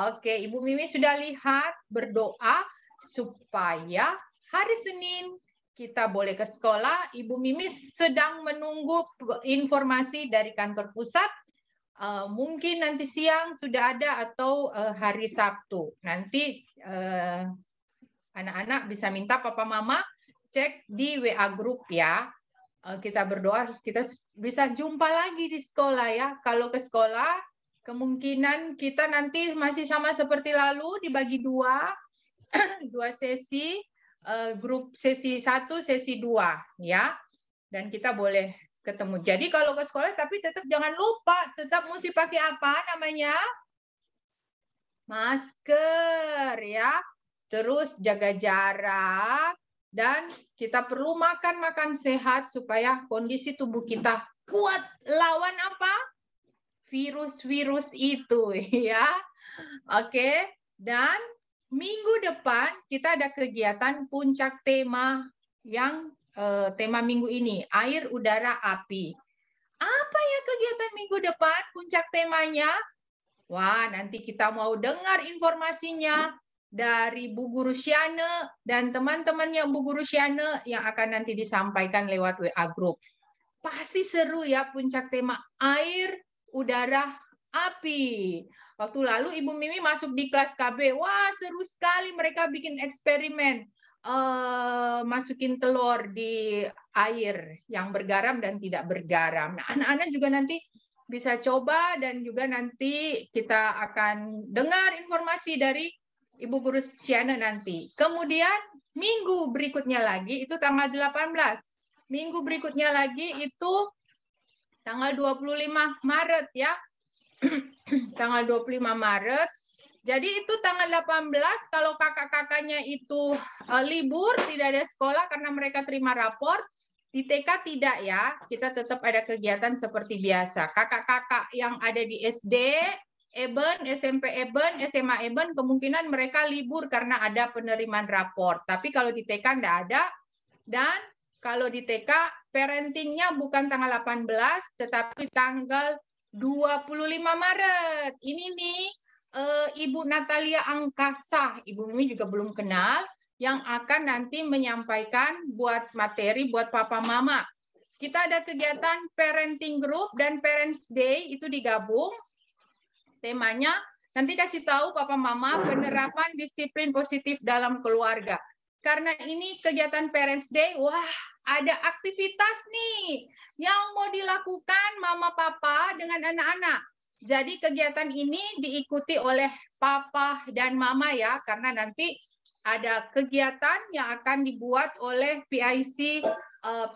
Oke, Ibu Mimi sudah lihat, berdoa supaya hari Senin kita boleh ke sekolah. Ibu Mimi sedang menunggu informasi dari kantor pusat. Mungkin nanti siang sudah ada atau hari Sabtu. Nanti anak-anak bisa minta papa mama cek di WA grup ya. Kita berdoa kita bisa jumpa lagi di sekolah ya. Kalau ke sekolah kemungkinan kita nanti masih sama seperti lalu dibagi dua sesi, grup sesi 1, sesi 2 ya. Dan kita boleh ketemu. Jadi kalau ke sekolah tapi tetap jangan lupa, tetap mesti pakai apa namanya? Masker ya. Terus jaga jarak dan kita perlu makan sehat supaya kondisi tubuh kita kuat lawan apa? Virus-virus itu ya. Oke, dan minggu depan kita ada kegiatan puncak tema yang tema minggu ini, air, udara, api. Apa ya kegiatan minggu depan puncak temanya? Wah, nanti kita mau dengar informasinya dari Bu Guru Syane dan teman-temannya Bu Guru Syane yang akan nanti disampaikan lewat WA Group. Pasti seru ya puncak tema air, udara, api. Waktu lalu Ibu Mimi masuk di kelas KB. Wah, seru sekali mereka bikin eksperimen. masukin telur di air yang bergaram dan tidak bergaram. Nah, anak-anak juga nanti bisa coba dan juga nanti kita akan dengar informasi dari Ibu Guru Siana nanti. Kemudian minggu berikutnya lagi itu tanggal 18. Minggu berikutnya lagi itu tanggal 25 Maret ya. Tanggal 25 Maret. Jadi itu tanggal 18 kalau kakak-kakaknya itu libur, tidak ada sekolah karena mereka terima rapor. Di TK tidak ya, kita tetap ada kegiatan seperti biasa. Kakak-kakak yang ada di SD, Eben, SMP Eben, SMA Eben, kemungkinan mereka libur karena ada penerimaan rapor. Tapi kalau di TK tidak ada. Dan kalau di TK, parentingnya bukan tanggal 18, tetapi tanggal 25 Maret. Ini nih, Ibu Natalia Angkasa, Ibu Mimi juga belum kenal, yang akan nanti menyampaikan buat materi buat papa mama. Kita ada kegiatan parenting group dan parents day itu digabung. Temanya nanti kasih tahu papa mama penerapan disiplin positif dalam keluarga. Karena ini kegiatan parents day, wah ada aktivitas nih yang mau dilakukan mama papa dengan anak-anak. Jadi kegiatan ini diikuti oleh papa dan mama ya, karena nanti ada kegiatan yang akan dibuat oleh PIC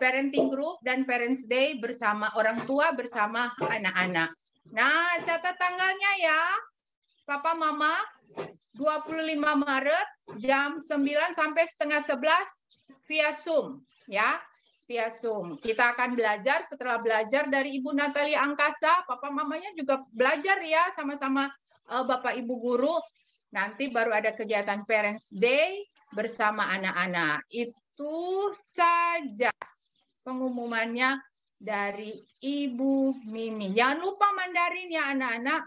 Parenting Group dan Parents Day bersama orang tua bersama anak-anak. Nah, catat tanggalnya ya, Papa Mama, 25 Maret jam 9 sampai setengah 11 via Zoom ya. Via Zoom. Kita akan belajar, setelah belajar dari Ibu Natalia Angkasa, Papa Mamanya juga belajar ya, sama-sama Bapak Ibu Guru. Nanti baru ada kegiatan Parents Day bersama anak-anak. Itu saja pengumumannya dari Ibu Mimi. Jangan lupa Mandarin ya anak-anak.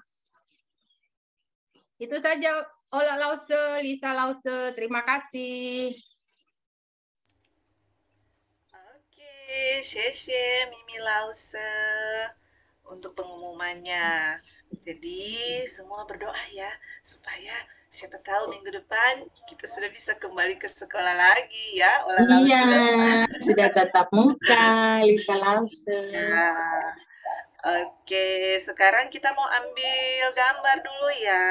Itu saja Ola Lause, Lisa Lause. Terima kasih. Oke, Sheshe Mimi Lause untuk pengumumannya. Jadi semua berdoa ya supaya siapa tahu minggu depan kita sudah bisa kembali ke sekolah lagi ya, Ola Lause. Iya, sudah tatap muka, Lisa Lause. Ya. Oke, sekarang kita mau ambil gambar dulu ya.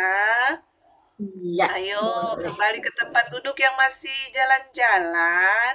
Iya. Ayo kembali ke tempat duduk yang masih jalan-jalan.